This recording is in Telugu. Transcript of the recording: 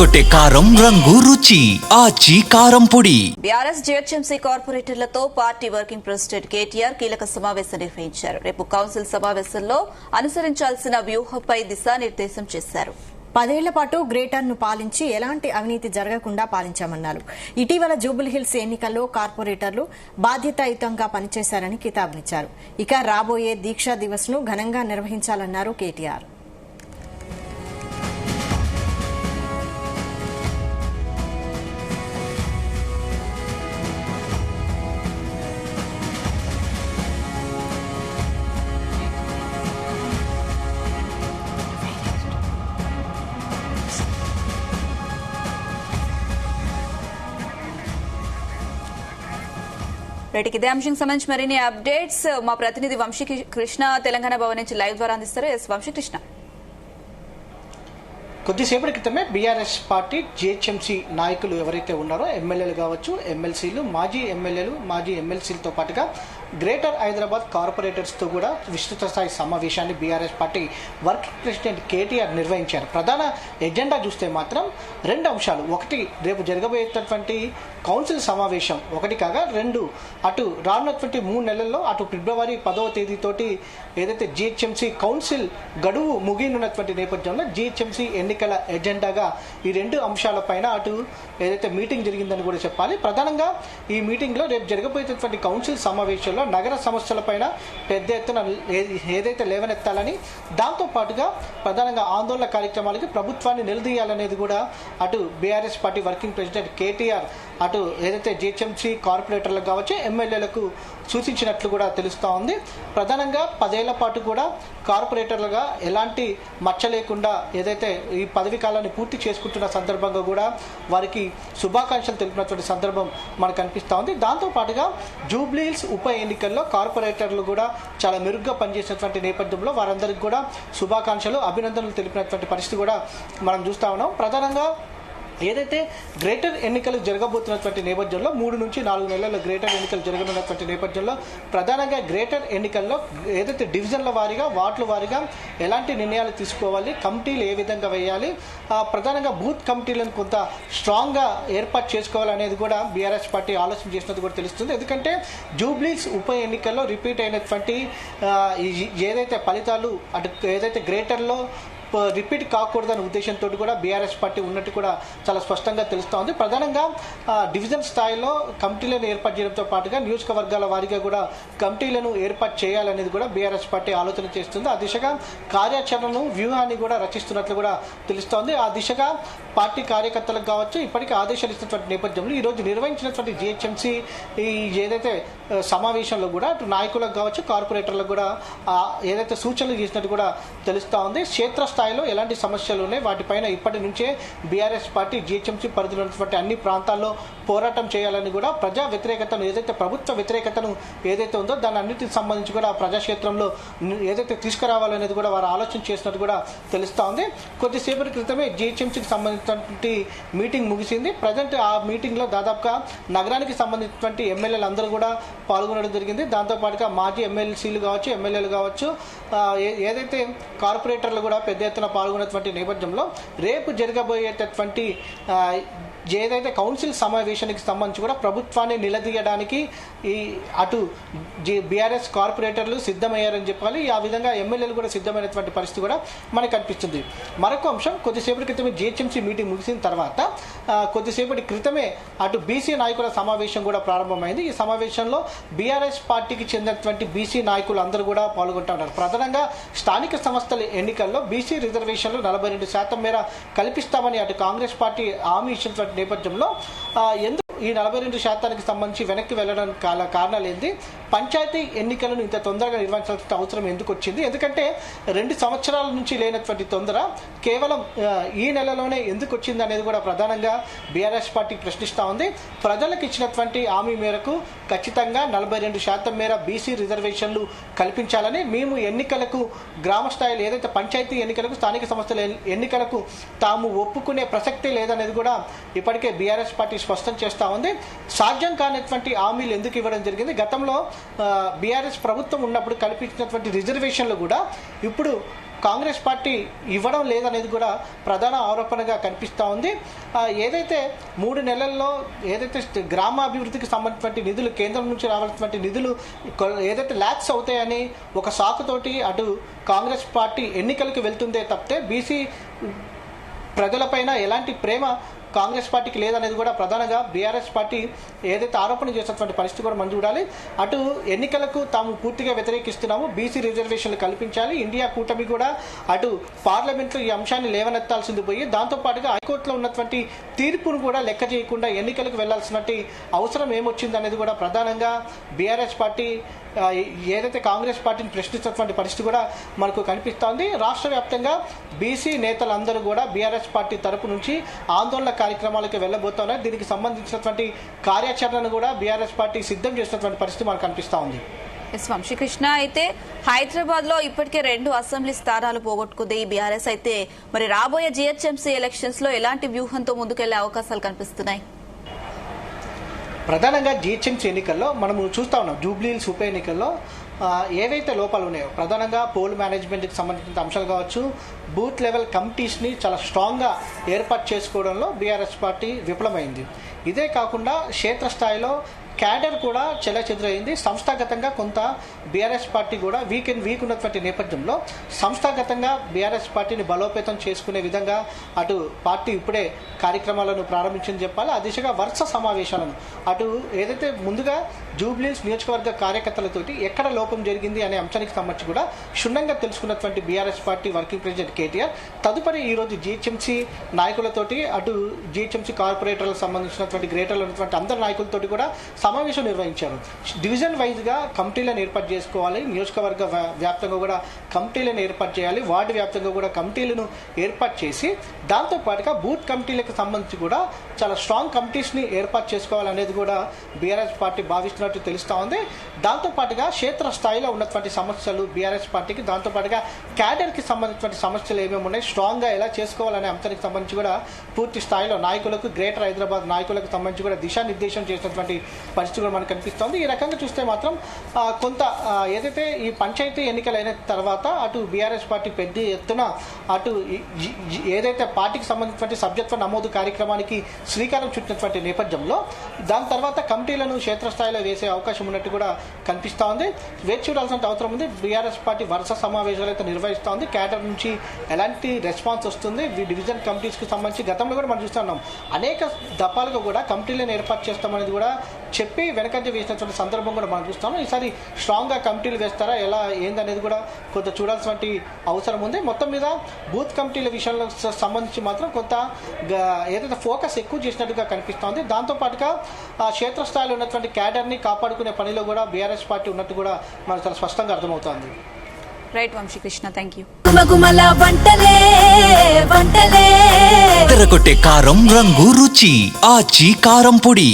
అదరగొట్టే కారం రంగు రుచి ఆచి కారం పొడి. బీఆర్ఎస్ జీహెచ్ఎంసీ కార్పొరేటర్లతో పార్టీ వర్కింగ్ ప్రెసిడెంట్ కేటీఆర్ కీలక సమావేశం నిర్వహించారు. రేపు కౌన్సిల్ సమావేశంలో అనుసరించాల్సిన వ్యూహంపై దిశానిర్దేశం చేశారు. 10 ఏళ్ల పాటు గ్రేటర్ ను పాలించి ఎలాంటి అవినీతి జరగకుండా పాలించామన్నారు. ఇటీవల జూబిలీహిల్స్ ఎన్నికల్లో కార్పొరేటర్లు బాధ్యతాయుతంగా పనిచేశారని కితాబునిచ్చారు. ఇక రాబోయే దీక్షా దివస్ ను ఘనంగా నిర్వహించాలన్నారు కేటీఆర్. ఇదే అంశం సంబంధించి మరిన్ని అప్డేట్స్ మా ప్రతినిధి వంశీ కృష్ణ తెలంగాణ భవన్ నుంచి లైవ్ ద్వారా అందిస్తారు. వంశీ కృష్ణ, కొద్దిసేపటి క్రితమే బీఆర్ఎస్ పార్టీ జీహెచ్ఎంసీ నాయకులు ఎవరైతే ఉన్నారో ఎమ్మెల్యేలు కావచ్చు, ఎమ్మెల్సీలు, మాజీ ఎమ్మెల్యేలు, మాజీ ఎమ్మెల్సీలతో పాటుగా గ్రేటర్ హైదరాబాద్ కార్పొరేటర్స్తో కూడా విస్తృత స్థాయి సమావేశాన్ని BRS party working president KTR నిర్వహించారు. ప్రధాన ఎజెండా చూస్తే మాత్రం 2 అంశాలు. ఒకటి, రేపు జరగబోయేటటువంటి కౌన్సిల్ సమావేశం ఒకటి కాగా 2, అటు రానున్నటువంటి 3 నెలల్లో అటు ఫిబ్రవరి 10వ తేదీతోటి ఏదైతే జీహెచ్ఎంసీ కౌన్సిల్ గడువు ముగినున్నటువంటి నేపథ్యంలో జీహెచ్ఎంసీ ఎన్నికల ఎజెండాగా ఈ 2 అంశాలపైన అటు ఏదైతే మీటింగ్ జరిగిందని కూడా చెప్పాలి. ప్రధానంగా ఈ మీటింగ్లో రేపు జరగబోయేటటువంటి కౌన్సిల్ సమావేశంలో నగర సమస్యలపైన పెద్ద ఎత్తున ఏదైతే లేవనెత్తాలని, దాంతో పాటుగా ప్రధానంగా ఆందోళన కార్యక్రమాలకి ప్రభుత్వాన్ని నిలదీయాలనేది కూడా అటు BRS party working president KTR అటు ఏదైతే జీహెచ్ఎంసీ కార్పొరేటర్లకు కావచ్చు, ఎమ్మెల్యేలకు సూచించినట్లు కూడా తెలుస్తూ ఉంది. ప్రధానంగా 10 ఏళ్ల పాటు కూడా కార్పొరేటర్లుగా ఎలాంటి మచ్చ లేకుండా ఏదైతే ఈ పదవి కాలాన్ని పూర్తి చేసుకుంటున్న సందర్భంగా కూడా వారికి శుభాకాంక్షలు తెలిపినటువంటి సందర్భం మనకు కనిపిస్తూ ఉంది. దాంతోపాటుగా జూబ్లీహిల్స్ ఉప ఎన్నికల్లో కార్పొరేటర్లు కూడా చాలా మెరుగ్గా పనిచేసినటువంటి నేపథ్యంలో వారందరికీ కూడా శుభాకాంక్షలు, అభినందనలు తెలిపినటువంటి పరిస్థితి కూడా మనం చూస్తూ ఉన్నాం. ప్రధానంగా ఏదైతే గ్రేటర్ ఎన్నికలు జరగబోతున్నటువంటి నేపథ్యంలో 3 నుంచి 4 నెలల్లో గ్రేటర్ ఎన్నికలు జరగనున్నటువంటి నేపథ్యంలో ప్రధానంగా గ్రేటర్ ఎన్నికల్లో ఏదైతే డివిజన్ల వారీగా, వార్డుల వారీగా ఎలాంటి నిర్ణయాలు తీసుకోవాలి, కమిటీలు ఏ విధంగా వేయాలి, ప్రధానంగా బూత్ కమిటీలను కొంత స్ట్రాంగ్గా ఏర్పాటు చేసుకోవాలనేది కూడా బీఆర్ఎస్ పార్టీ ఆలోచన చేసినది కూడా తెలుస్తుంది. ఎందుకంటే జూబ్లీస్ ఉప ఎన్నికల్లో రిపీట్ అయినటువంటి ఏదైతే ఫలితాలు అటు ఏదైతే గ్రేటర్లో రిపీట్ కాకూడదనే ఉద్దేశంతో కూడా బీఆర్ఎస్ పార్టీ ఉన్నట్టు కూడా చాలా స్పష్టంగా తెలుస్తూ ఉంది. ప్రధానంగా డివిజన్ స్థాయిలో కమిటీలను ఏర్పాటు చేయడంతో పాటుగా నియోజకవర్గాల వారీగా కూడా కమిటీలను ఏర్పాటు చేయాలనేది కూడా బీఆర్ఎస్ పార్టీ ఆలోచన చేస్తుంది. ఆ దిశగా కార్యాచరణను, వ్యూహాన్ని కూడా రచిస్తున్నట్లు కూడా తెలుస్తోంది. ఆ దిశగా పార్టీ కార్యకర్తలకు కావచ్చు ఇప్పటికీ ఆదేశాలు ఇస్తున్నటువంటి నేపథ్యంలో ఈరోజు నిర్వహించినటువంటి జీహెచ్ఎంసీ ఈ ఏదైతే సమావేశంలో కూడా అటు నాయకులకు కావచ్చు, కార్పొరేటర్లకు కూడా ఏదైతే సూచనలు చేసినట్టు కూడా తెలుస్తూ ఉంది. క్షేత్రస్థాయిలో ఎలాంటి సమస్యలు ఉన్నాయి వాటిపైన ఇప్పటి నుంచే బీఆర్ఎస్ పార్టీ జీహెచ్ఎంసీ పరిధిలో ఉన్నటువంటి అన్ని ప్రాంతాల్లో పోరాటం చేయాలని కూడా ప్రజా వ్యతిరేకతను ఏదైతే ప్రభుత్వ వ్యతిరేకతను ఏదైతే ఉందో దాని అన్నిటికి సంబంధించి కూడా ప్రజాక్షేత్రంలో ఏదైతే తీసుకురావాలనేది కూడా వారు ఆలోచన చేసినట్టు కూడా తెలుస్తూ ఉంది. కొద్దిసేపటి క్రితమే జీహెచ్ఎంసీకి సంబంధించినటువంటి మీటింగ్ ముగిసింది. ప్రజెంట్ ఆ మీటింగ్లో దాదాపుగా నగరానికి సంబంధించినటువంటి ఎమ్మెల్యేలు అందరూ కూడా పాల్గొనడం జరిగింది. దాంతోపాటుగా మాజీ ఎమ్మెల్సీలు కావచ్చు, ఎమ్మెల్యేలు కావచ్చు, ఏదైతే కార్పొరేటర్లు కూడా పెద్ద ఎత్తున పాల్గొన్నటువంటి నేపథ్యంలో రేపు జరగబోయేటటువంటి ఏదైతే కౌన్సిల్ సమావేశానికి సంబంధించి కూడా ప్రభుత్వాన్ని నిలదీయడానికి ఈ అటు బీఆర్ఎస్ కార్పొరేటర్లు సిద్ధమయ్యారని చెప్పాలి. ఆ విధంగా ఎమ్మెల్యేలు కూడా సిద్ధమైనటువంటి పరిస్థితి కూడా మనకు కనిపిస్తుంది. మరొక అంశం, కొద్దిసేపటి క్రితమే జీహెచ్ఎంసీ మీటింగ్ ముగిసిన తర్వాత కొద్దిసేపటి క్రితమే అటు బీసీ నాయకుల సమావేశం కూడా ప్రారంభమైంది. ఈ సమావేశంలో బీఆర్ఎస్ పార్టీకి చెందినటువంటి బీసీ నాయకులు అందరూ కూడా పాల్గొంటున్నారు. ప్రధానంగా స్థానిక సంస్థల ఎన్నికల్లో బీసీ రిజర్వేషన్లు 42% మేర కల్పిస్తామని అటు కాంగ్రెస్ పార్టీ హామీ ఇచ్చినటువంటి నేపథ్యంలో ఎందుకు ఈ 42% సంబంధించి వెనక్కి వెళ్ళడానికి కారణాలు ఏంటి, పంచాయతీ ఎన్నికలను ఇంత తొందరగా నిర్వహించాల్సిన అవసరం ఎందుకు వచ్చింది, ఎందుకంటే 2 సంవత్సరాల నుంచి లేనటువంటి తొందర కేవలం ఈ నెలలోనే ఎందుకు వచ్చింది అనేది కూడా ప్రధానంగా బీఆర్ఎస్ పార్టీ ప్రశ్నిస్తూ ఉంది. ప్రజలకు ఇచ్చినటువంటి హామీ మేరకు ఖచ్చితంగా 42% మేర బీసీ రిజర్వేషన్లు కల్పించాలని, మేము ఎన్నికలకు గ్రామ స్థాయిలో ఏదైతే పంచాయతీ ఎన్నికలకు, స్థానిక సంస్థల ఎన్నికలకు తాము ఒప్పుకునే ప్రసక్తే లేదనేది కూడా ఇప్పటికే బీఆర్ఎస్ పార్టీ స్పష్టం చేస్తా ఉంది. సాధ్యం కానటువంటి హామీలు ఎందుకు ఇవ్వడం జరిగింది, గతంలో బీఆర్ఎస్ ప్రభుత్వం ఉన్నప్పుడు కల్పించినటువంటి రిజర్వేషన్లు కూడా ఇప్పుడు కాంగ్రెస్ పార్టీ ఇవ్వడం లేదనేది కూడా ప్రధాన ఆరోపణగా కనిపిస్తూ ఉంది. ఏదైతే 3 నెలల్లో ఏదైతే గ్రామాభివృద్ధికి సంబంధించిన నిధులు కేంద్రం నుంచి రావాల్సినటువంటి నిధులు ఏదైతే ల్యాక్స్ అవుతాయని ఒక సాకుతోటి అటు కాంగ్రెస్ పార్టీ ఎన్నికలకు వెళ్తుందే తప్పితే బీసీ ప్రజలపైన ఎలాంటి ప్రేమ కాంగ్రెస్ పార్టీకి లేదనేది కూడా ప్రధానంగా బీఆర్ఎస్ పార్టీ ఏదైతే ఆరోపణ చేసినటువంటి పరిస్థితి కూడా మనం చూడాలి. అటు ఎన్నికలకు తాము పూర్తిగా వ్యతిరేకిస్తున్నాము, బీసీ రిజర్వేషన్లు కల్పించాలి, ఇండియా కూటమి కూడా అటు పార్లమెంట్లో ఈ అంశాన్ని లేవనెత్తాల్సింది పోయి దాంతోపాటుగా హైకోర్టులో ఉన్నటువంటి తీర్పును కూడా లెక్క చేయకుండా ఎన్నికలకు వెళ్లాల్సినట్టు అవసరం ఏమొచ్చింది అనేది కూడా ప్రధానంగా బీఆర్ఎస్ పార్టీ ఏదైతే కాంగ్రెస్ పార్టీని ప్రశ్నిస్తున్నటువంటి పరిస్థితి కూడా మనకు కనిపిస్తోంది. రాష్ట్ర వ్యాప్తంగా బీసీ నేతలందరూ కూడా బీఆర్ఎస్ పార్టీ తరపు నుంచి ఆందోళన కార్యక్రమాలకు వెళ్లబోతున్నారు. దీనికి సంబంధించినటువంటి కార్యాచరణను కూడా బీఆర్ఎస్ పార్టీ సిద్ధం చేసినటువంటి పరిస్థితి మనకు కనిపిస్తూ ఉంది. వంశీకృష్ణ, అయితే హైదరాబాద్ లో ఇప్పటికే 2 అసెంబ్లీ స్థానాలు పోగొట్టుకుంది ఈ బీఆర్ఎస్. అయితే మరి రాబోయే జీహెచ్ఎంసీ ఎలక్షన్స్ లో ఎలాంటి వ్యూహంతో ముందుకెళ్లే అవకాశాలు కనిపిస్తున్నాయి? ప్రధానంగా జీహెచ్ఎంసీ ఎన్నికల్లో మనము చూస్తూ ఉన్నాం. జూబ్లీహిల్స్ ఉప ఎన్నికల్లో ఏవైతే లోపాలు ఉన్నాయో ప్రధానంగా పోల్ మేనేజ్మెంట్కి సంబంధించిన అంశాలు కావచ్చు, బూత్ లెవెల్ కమిటీస్ని చాలా స్ట్రాంగ్గా ఏర్పాటు చేసుకోవడంలో బీఆర్ఎస్ పార్టీ విఫలమైంది. ఇదే కాకుండా క్షేత్రస్థాయిలో క్యాడర్ కూడా చెల్లచెదురైంది. సంస్థాగతంగా కొంత బీఆర్ఎస్ పార్టీ కూడా వీక్ ఉన్నటువంటి నేపథ్యంలో సంస్థాగతంగా బీఆర్ఎస్ పార్టీని బలోపేతం చేసుకునే విధంగా అటు పార్టీ ఇప్పుడే కార్యక్రమాలను ప్రారంభించింది చెప్పాలి. ఆ దిశగా వరుస సమావేశాలను అటు ఏదైతే ముందుగా జూబ్లీహిల్స్ నియోజకవర్గ కార్యకర్తలతోటి ఎక్కడ లోపం జరిగింది అనే అంశానికి సంబంధించి కూడా క్షుణ్ణంగా తెలుసుకున్నటువంటి BRS party working president KTR తదుపరి ఈరోజు జీహెచ్ఎంసీ నాయకులతోటి అటు జీహెచ్ఎంసీ కార్పొరేటర్లకు సంబంధించినటువంటి గ్రేటర్లు ఉన్నటువంటి అందరు నాయకులతోటి కూడా సమావేశం నిర్వహించారు. డివిజన్ వైజ్గా కమిటీలను ఏర్పాటు చేసుకోవాలి, నియోజకవర్గ వ్యాప్తంగా కూడా కమిటీలను ఏర్పాటు చేయాలి, వార్డు వ్యాప్తంగా కూడా కమిటీలను ఏర్పాటు చేసి దాంతోపాటుగా బూత్ కమిటీలకు సంబంధించి కూడా చాలా స్ట్రాంగ్ కమిటీస్ని ఏర్పాటు చేసుకోవాలనేది కూడా బీఆర్ఎస్ పార్టీ భావిస్తున్నట్టు తెలుస్తూ ఉంది. దాంతోపాటుగా క్షేత్ర స్థాయిలో ఉన్నటువంటి సమస్యలు బీఆర్ఎస్ పార్టీకి, దాంతోపాటుగా క్యాడర్కి సంబంధించినటువంటి సమస్యలు ఏమేమి ఉన్నాయి, స్ట్రాంగ్గా ఎలా చేసుకోవాలనే అంశానికి సంబంధించి కూడా పూర్తి స్థాయిలో నాయకులకు, గ్రేటర్ హైదరాబాద్ నాయకులకు సంబంధించి కూడా దిశానిర్దేశం చేసినటువంటి పరిస్థితి కూడా మనకు కనిపిస్తోంది. ఈ రకంగా చూస్తే మాత్రం కొంత ఏదైతే ఈ పంచాయతీ ఎన్నికలు అయిన తర్వాత అటు బీఆర్ఎస్ పార్టీ పెద్ద ఎత్తున అటు ఏదైతే పార్టీకి సంబంధించినటువంటి సభ్యత్వ నమోదు కార్యక్రమానికి శ్రీకారం చుట్టినటువంటి నేపథ్యంలో దాని తర్వాత కమిటీలను క్షేత్రస్థాయిలో వేసే అవకాశం ఉన్నట్టు కూడా కనిపిస్తూ ఉంది. వేచి చూడాల్సిన అవసరం ఉంది. బీఆర్ఎస్ పార్టీ వరుస సమావేశాలు అయితే నిర్వహిస్తోంది. క్యాడర్ నుంచి ఎలాంటి రెస్పాన్స్ వస్తుంది, డివిజన్ కమిటీస్కి సంబంధించి గతంలో కూడా మనం చూస్తున్నాం అనేక దఫాలుగా కూడా కమిటీలను ఏర్పాటు చేస్తామనేది కూడా చెప్పి వెనకంజ వేసినటువంటి సందర్భం కూడా మనం చూస్తాము. ఈసారి స్ట్రాంగ్గా కమిటీలు వేస్తారా ఎలా ఏందనేది కూడా కొంత చూడాల్సినటువంటి అవసరం ఉంది. మొత్తం మీద బూత్ కమిటీల విషయంలో సంబంధించి మాత్రం కొంత ఏదైతే ఫోకస్ ఎక్కువ చేసినట్టుగా కనిపిస్తోంది. దాంతోపాటుగా క్షేత్రస్థాయిలో ఉన్నటువంటి క్యాడర్ని కాపాడుకునే పనిలో కూడా బీఆర్ఎస్ పార్టీ ఉన్నట్టు కూడా మనకు చాలా స్పష్టంగా అర్థమవుతోంది. Right Vamsikrishna, thank you. తెరకొట్టే కారం రంగు రుచి ఆచి కారం పొడి.